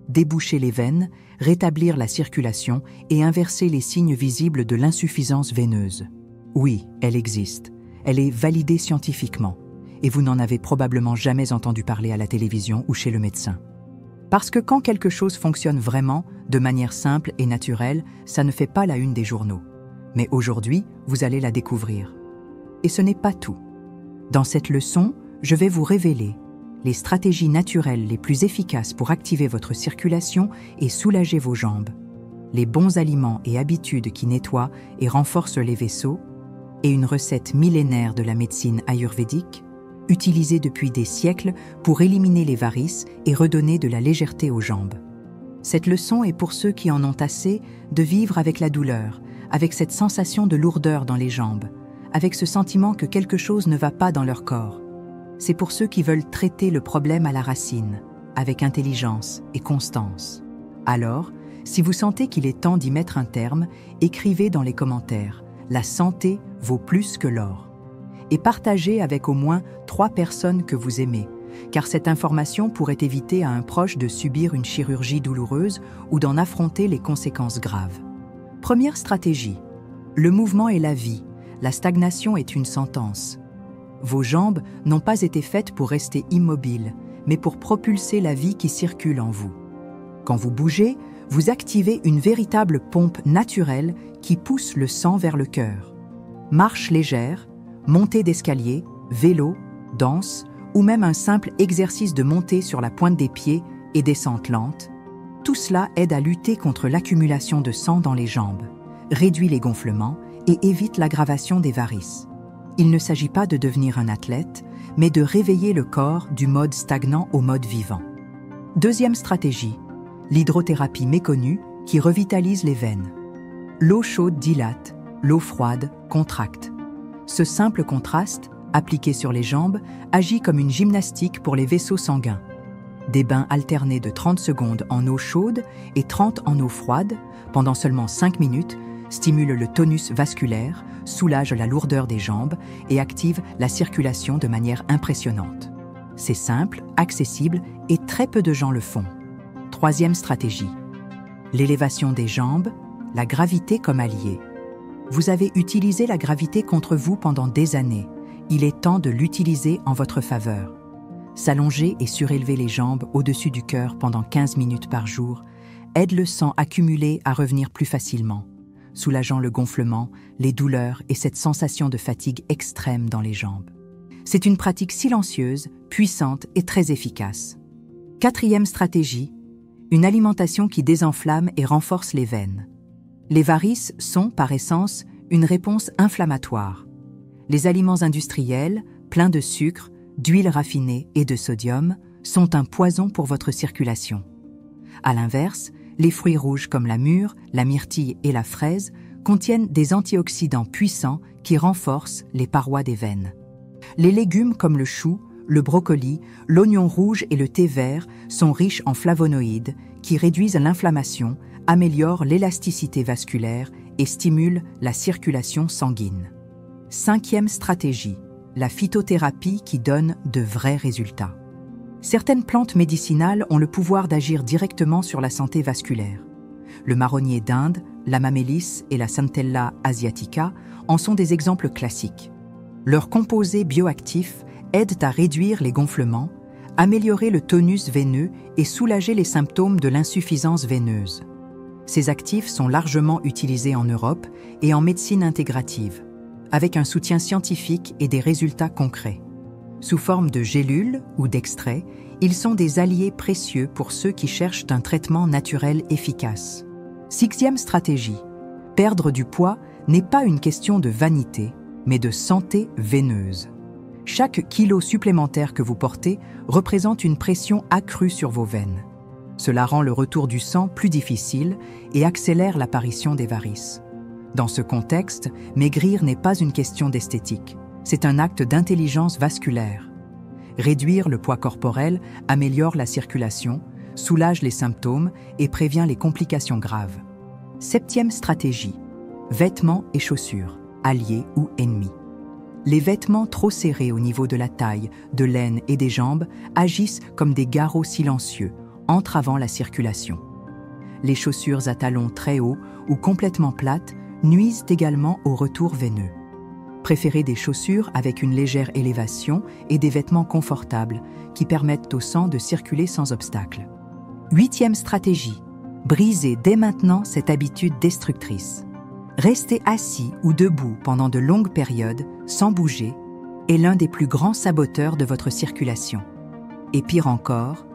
déboucher les veines, rétablir la circulation et inverser les signes visibles de l'insuffisance veineuse. Oui, elle existe. Elle est validée scientifiquement. Et vous n'en avez probablement jamais entendu parler à la télévision ou chez le médecin. Parce que quand quelque chose fonctionne vraiment, de manière simple et naturelle, ça ne fait pas la une des journaux. Mais aujourd'hui, vous allez la découvrir. Et ce n'est pas tout. Dans cette leçon, je vais vous révéler les stratégies naturelles les plus efficaces pour activer votre circulation et soulager vos jambes, les bons aliments et habitudes qui nettoient et renforcent les vaisseaux, et une recette millénaire de la médecine ayurvédique, utilisée depuis des siècles pour éliminer les varices et redonner de la légèreté aux jambes. Cette leçon est pour ceux qui en ont assez de vivre avec la douleur, avec cette sensation de lourdeur dans les jambes, avec ce sentiment que quelque chose ne va pas dans leur corps. C'est pour ceux qui veulent traiter le problème à la racine, avec intelligence et constance. Alors, si vous sentez qu'il est temps d'y mettre un terme, écrivez dans les commentaires « La santé vaut plus que l'or » et partagez avec au moins 3 personnes que vous aimez, car cette information pourrait éviter à un proche de subir une chirurgie douloureuse ou d'en affronter les conséquences graves. Première stratégie. Le mouvement est la vie, la stagnation est une sentence. Vos jambes n'ont pas été faites pour rester immobiles, mais pour propulser la vie qui circule en vous. Quand vous bougez, vous activez une véritable pompe naturelle qui pousse le sang vers le cœur. Marche légère, montée d'escalier, vélo, danse ou même un simple exercice de montée sur la pointe des pieds et descente lente, tout cela aide à lutter contre l'accumulation de sang dans les jambes, réduit les gonflements et évite l'aggravation des varices. Il ne s'agit pas de devenir un athlète, mais de réveiller le corps du mode stagnant au mode vivant. Deuxième stratégie, l'hydrothérapie méconnue qui revitalise les veines. L'eau chaude dilate, l'eau froide contracte. Ce simple contraste, appliqué sur les jambes, agit comme une gymnastique pour les vaisseaux sanguins. Des bains alternés de 30 secondes en eau chaude et 30 en eau froide, pendant seulement 5 minutes, stimulent le tonus vasculaire, soulagent la lourdeur des jambes et activent la circulation de manière impressionnante. C'est simple, accessible et très peu de gens le font. Troisième stratégie. L'élévation des jambes, la gravité comme allié. Vous avez utilisé la gravité contre vous pendant des années. Il est temps de l'utiliser en votre faveur. S'allonger et surélever les jambes au-dessus du cœur pendant 15 minutes par jour aide le sang accumulé à revenir plus facilement, soulageant le gonflement, les douleurs et cette sensation de fatigue extrême dans les jambes. C'est une pratique silencieuse, puissante et très efficace. Quatrième stratégie, une alimentation qui désenflamme et renforce les veines. Les varices sont, par essence, une réponse inflammatoire. Les aliments industriels, pleins de sucre, d'huile raffinée et de sodium, sont un poison pour votre circulation. À l'inverse, les fruits rouges comme la mûre, la myrtille et la fraise contiennent des antioxydants puissants qui renforcent les parois des veines. Les légumes comme le chou, le brocoli, l'oignon rouge et le thé vert sont riches en flavonoïdes qui réduisent l'inflammation, améliorent l'élasticité vasculaire et stimulent la circulation sanguine. Cinquième stratégie, la phytothérapie qui donne de vrais résultats. Certaines plantes médicinales ont le pouvoir d'agir directement sur la santé vasculaire. Le marronnier d'Inde, la mamélis et la Centella asiatica en sont des exemples classiques. Leurs composés bioactifs aident à réduire les gonflements, améliorer le tonus veineux et soulager les symptômes de l'insuffisance veineuse. Ces actifs sont largement utilisés en Europe et en médecine intégrative, avec un soutien scientifique et des résultats concrets. Sous forme de gélules ou d'extraits, ils sont des alliés précieux pour ceux qui cherchent un traitement naturel efficace. Sixième stratégie, perdre du poids n'est pas une question de vanité, mais de santé veineuse. Chaque kilo supplémentaire que vous portez représente une pression accrue sur vos veines. Cela rend le retour du sang plus difficile et accélère l'apparition des varices. Dans ce contexte, maigrir n'est pas une question d'esthétique, c'est un acte d'intelligence vasculaire. Réduire le poids corporel améliore la circulation, soulage les symptômes et prévient les complications graves. Septième stratégie, vêtements et chaussures, alliés ou ennemis. Les vêtements trop serrés au niveau de la taille, de l'aine et des jambes agissent comme des garrots silencieux, entravant la circulation. Les chaussures à talons très hauts ou complètement plates nuisent également au retour veineux. Préférez des chaussures avec une légère élévation et des vêtements confortables qui permettent au sang de circuler sans obstacle. 8e stratégie. Brisez dès maintenant cette habitude destructrice. Rester assis ou debout pendant de longues périodes, sans bouger, est l'un des plus grands saboteurs de votre circulation. Et pire encore,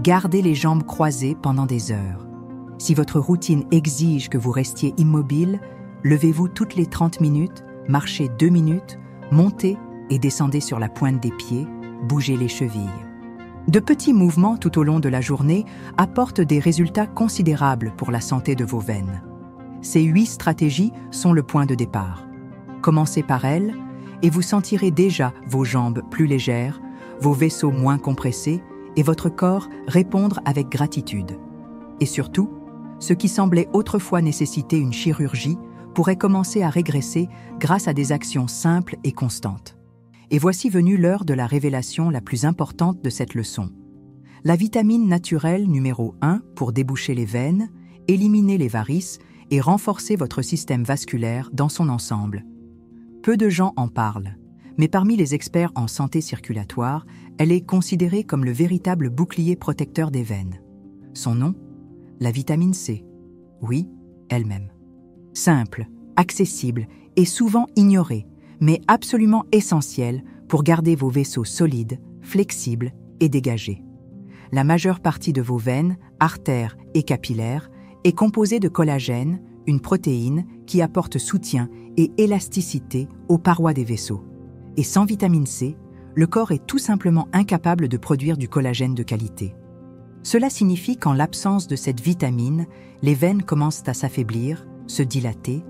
gardez les jambes croisées pendant des heures. Si votre routine exige que vous restiez immobile, levez-vous toutes les 30 minutes, marchez 2 minutes, montez et descendez sur la pointe des pieds, bougez les chevilles. De petits mouvements tout au long de la journée apportent des résultats considérables pour la santé de vos veines. Ces 8 stratégies sont le point de départ. Commencez par elles et vous sentirez déjà vos jambes plus légères, vos vaisseaux moins compressés et votre corps répondre avec gratitude. Et surtout, ce qui semblait autrefois nécessiter une chirurgie pourrait commencer à régresser grâce à des actions simples et constantes. Et voici venue l'heure de la révélation la plus importante de cette leçon. La vitamine naturelle numéro 1 pour déboucher les veines, éliminer les varices et renforcer votre système vasculaire dans son ensemble. Peu de gens en parlent, mais parmi les experts en santé circulatoire, elle est considérée comme le véritable bouclier protecteur des veines. Son nom ? La vitamine C. Oui, elle-même. Simple, accessible et souvent ignorée, mais absolument essentielle pour garder vos vaisseaux solides, flexibles et dégagés. La majeure partie de vos veines, artères et capillaires est composée de collagène, une protéine qui apporte soutien et élasticité aux parois des vaisseaux. Et sans vitamine C, le corps est tout simplement incapable de produire du collagène de qualité. Cela signifie qu'en l'absence de cette vitamine, les veines commencent à s'affaiblir, se dilater,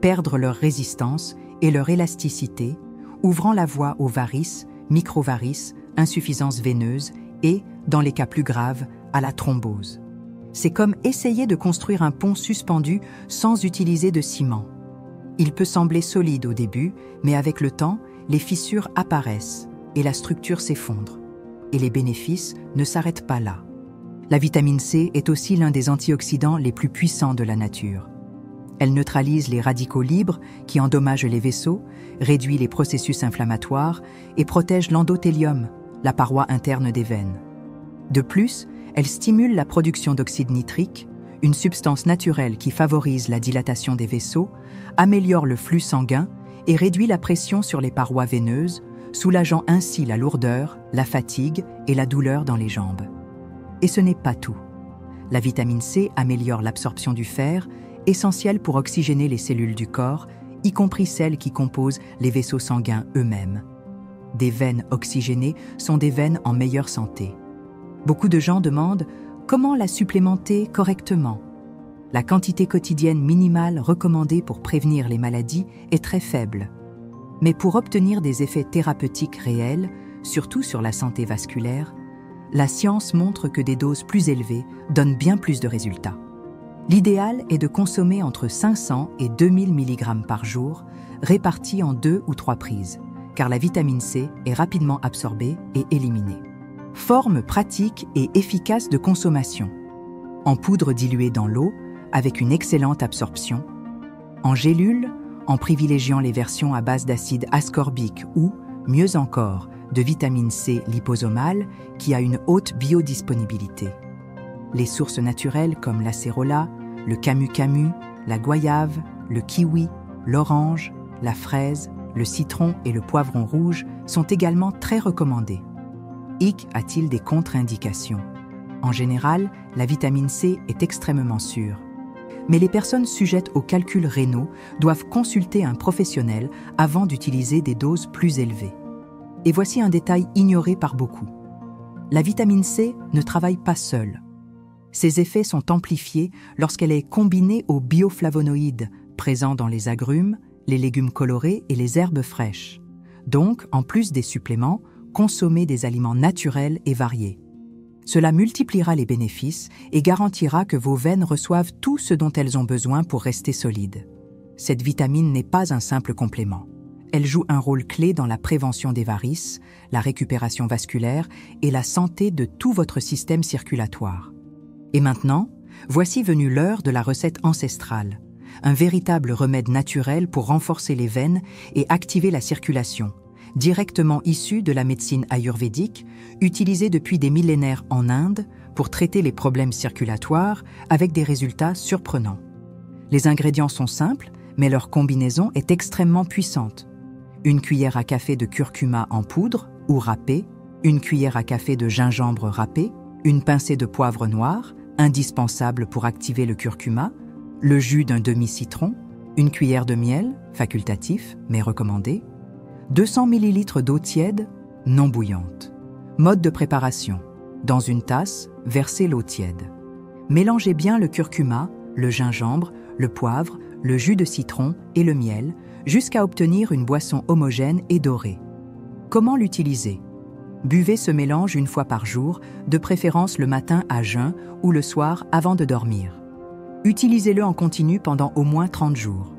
perdre leur résistance et leur élasticité, ouvrant la voie aux varices, microvarices, insuffisances veineuses et, dans les cas plus graves, à la thrombose. C'est comme essayer de construire un pont suspendu sans utiliser de ciment. Il peut sembler solide au début, mais avec le temps, les fissures apparaissent et la structure s'effondre. Et les bénéfices ne s'arrêtent pas là. La vitamine C est aussi l'un des antioxydants les plus puissants de la nature. Elle neutralise les radicaux libres qui endommagent les vaisseaux, réduit les processus inflammatoires et protège l'endothélium, la paroi interne des veines. De plus, elle stimule la production d'oxyde nitrique, une substance naturelle qui favorise la dilatation des vaisseaux, améliore le flux sanguin et réduit la pression sur les parois veineuses, soulageant ainsi la lourdeur, la fatigue et la douleur dans les jambes. Et ce n'est pas tout. La vitamine C améliore l'absorption du fer, essentiel pour oxygéner les cellules du corps, y compris celles qui composent les vaisseaux sanguins eux-mêmes. Des veines oxygénées sont des veines en meilleure santé. Beaucoup de gens demandent comment la supplémenter correctement. La quantité quotidienne minimale recommandée pour prévenir les maladies est très faible. Mais pour obtenir des effets thérapeutiques réels, surtout sur la santé vasculaire, la science montre que des doses plus élevées donnent bien plus de résultats. L'idéal est de consommer entre 500 et 2000 mg par jour, répartis en 2 ou 3 prises, car la vitamine C est rapidement absorbée et éliminée. Forme pratique et efficace de consommation. En poudre diluée dans l'eau, avec une excellente absorption. En gélule, en privilégiant les versions à base d'acide ascorbique ou, mieux encore, de vitamine C liposomale qui a une haute biodisponibilité. Les sources naturelles comme l'acérola, le camu-camu, la goyave, le kiwi, l'orange, la fraise, le citron et le poivron rouge sont également très recommandés. A-t-il des contre-indications ? En général, la vitamine C est extrêmement sûre. Mais les personnes sujettes aux calculs rénaux doivent consulter un professionnel avant d'utiliser des doses plus élevées. Et voici un détail ignoré par beaucoup. La vitamine C ne travaille pas seule. Ses effets sont amplifiés lorsqu'elle est combinée aux bioflavonoïdes présents dans les agrumes, les légumes colorés et les herbes fraîches. Donc, en plus des suppléments, consommez des aliments naturels et variés. Cela multipliera les bénéfices et garantira que vos veines reçoivent tout ce dont elles ont besoin pour rester solides. Cette vitamine n'est pas un simple complément. Elle joue un rôle clé dans la prévention des varices, la récupération vasculaire et la santé de tout votre système circulatoire. Et maintenant, voici venue l'heure de la recette ancestrale, un véritable remède naturel pour renforcer les veines et activer la circulation, directement issu de la médecine ayurvédique, utilisée depuis des millénaires en Inde pour traiter les problèmes circulatoires avec des résultats surprenants. Les ingrédients sont simples, mais leur combinaison est extrêmement puissante. Une cuillère à café de curcuma en poudre ou râpée, une cuillère à café de gingembre râpé, une pincée de poivre noir, indispensable pour activer le curcuma, le jus d'un demi-citron, une cuillère de miel, facultatif mais recommandé, 200 ml d'eau tiède, non bouillante. Mode de préparation. Dans une tasse, versez l'eau tiède. Mélangez bien le curcuma, le gingembre, le poivre, le jus de citron et le miel jusqu'à obtenir une boisson homogène et dorée. Comment l'utiliser? Buvez ce mélange une fois par jour, de préférence le matin à jeun ou le soir avant de dormir. Utilisez-le en continu pendant au moins 30 jours.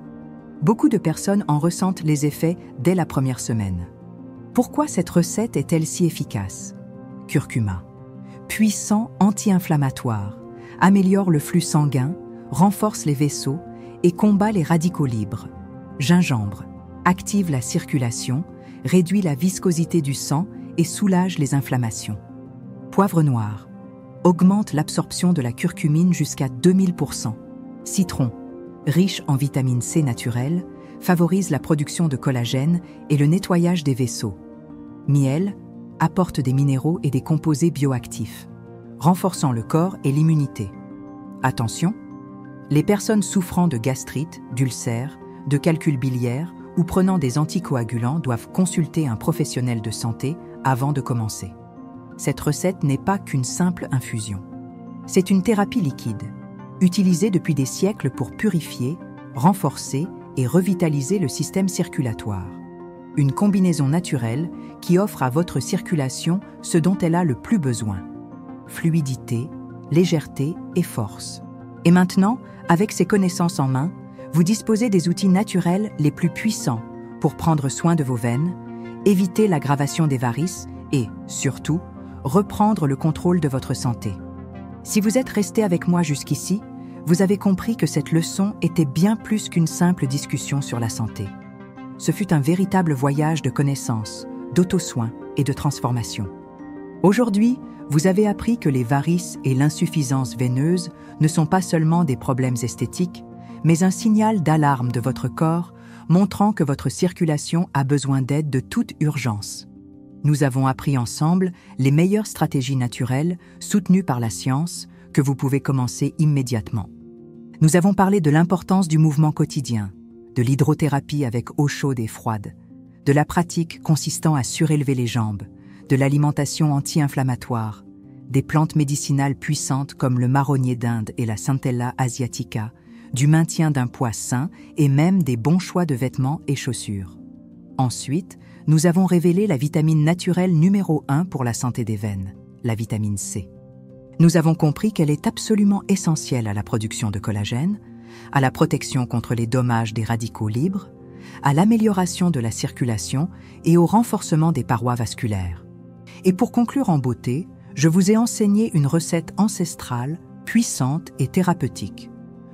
Beaucoup de personnes en ressentent les effets dès la première semaine. Pourquoi cette recette est-elle si efficace? Curcuma. Puissant anti-inflammatoire, améliore le flux sanguin, renforce les vaisseaux et combat les radicaux libres. Gingembre. Active la circulation, réduit la viscosité du sang et soulage les inflammations. Poivre noir. Augmente l'absorption de la curcumine jusqu'à 2000%. Citron. Riche en vitamine C naturelle, favorise la production de collagène et le nettoyage des vaisseaux. Miel apporte des minéraux et des composés bioactifs, renforçant le corps et l'immunité. Attention, les personnes souffrant de gastrite, d'ulcères, de calcul biliaire ou prenant des anticoagulants doivent consulter un professionnel de santé avant de commencer. Cette recette n'est pas qu'une simple infusion. C'est une thérapie liquide, utilisée depuis des siècles pour purifier, renforcer et revitaliser le système circulatoire. Une combinaison naturelle qui offre à votre circulation ce dont elle a le plus besoin: fluidité, légèreté et force. Et maintenant, avec ces connaissances en main, vous disposez des outils naturels les plus puissants pour prendre soin de vos veines, éviter l'aggravation des varices et, surtout, reprendre le contrôle de votre santé. Si vous êtes resté avec moi jusqu'ici, vous avez compris que cette leçon était bien plus qu'une simple discussion sur la santé. Ce fut un véritable voyage de connaissances, d'auto-soin et de transformation. Aujourd'hui, vous avez appris que les varices et l'insuffisance veineuse ne sont pas seulement des problèmes esthétiques, mais un signal d'alarme de votre corps montrant que votre circulation a besoin d'aide de toute urgence. Nous avons appris ensemble les meilleures stratégies naturelles soutenues par la science que vous pouvez commencer immédiatement. Nous avons parlé de l'importance du mouvement quotidien, de l'hydrothérapie avec eau chaude et froide, de la pratique consistant à surélever les jambes, de l'alimentation anti-inflammatoire, des plantes médicinales puissantes comme le marronnier d'Inde et la Centella asiatica, du maintien d'un poids sain et même des bons choix de vêtements et chaussures. Ensuite, nous avons révélé la vitamine naturelle numéro 1 pour la santé des veines, la vitamine C. Nous avons compris qu'elle est absolument essentielle à la production de collagène, à la protection contre les dommages des radicaux libres, à l'amélioration de la circulation et au renforcement des parois vasculaires. Et pour conclure en beauté, je vous ai enseigné une recette ancestrale, puissante et thérapeutique.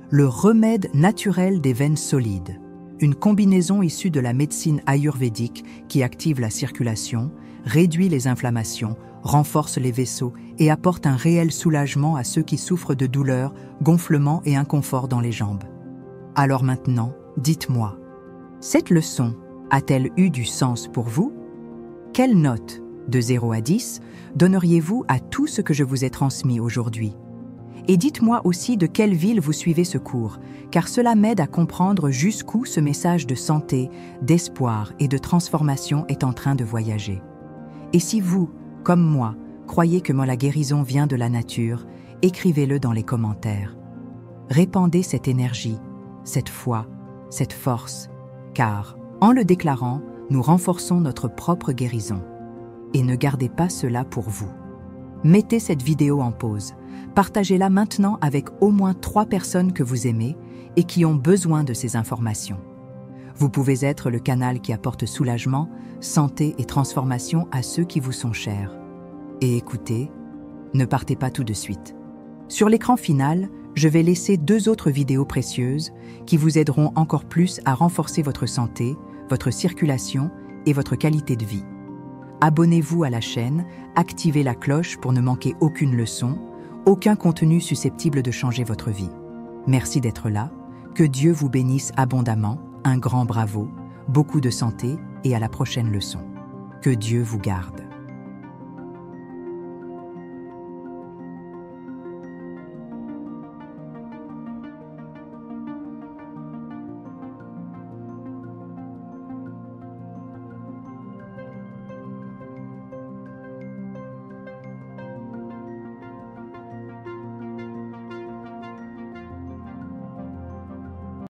Le remède naturel des veines solides, une combinaison issue de la médecine ayurvédique qui active la circulation, réduit les inflammations, renforce les vaisseaux et apporte un réel soulagement à ceux qui souffrent de douleurs, gonflements et inconfort dans les jambes. Alors maintenant, dites-moi, cette leçon a-t-elle eu du sens pour vous? Quelle note, de 0 à 10, donneriez-vous à tout ce que je vous ai transmis aujourd'hui? Et dites-moi aussi de quelle ville vous suivez ce cours, car cela m'aide à comprendre jusqu'où ce message de santé, d'espoir et de transformation est en train de voyager. Et si vous, comme moi, croyez que la guérison vient de la nature, écrivez-le dans les commentaires. Répandez cette énergie, cette foi, cette force, car, en le déclarant, nous renforçons notre propre guérison. Et ne gardez pas cela pour vous. Mettez cette vidéo en pause. Partagez-la maintenant avec au moins 3 personnes que vous aimez et qui ont besoin de ces informations. Vous pouvez être le canal qui apporte soulagement, santé et transformation à ceux qui vous sont chers. Et écoutez, ne partez pas tout de suite. Sur l'écran final, je vais laisser 2 autres vidéos précieuses qui vous aideront encore plus à renforcer votre santé, votre circulation et votre qualité de vie. Abonnez-vous à la chaîne, activez la cloche pour ne manquer aucune leçon, aucun contenu susceptible de changer votre vie. Merci d'être là, que Dieu vous bénisse abondamment, un grand bravo, beaucoup de santé et à la prochaine leçon. Que Dieu vous garde.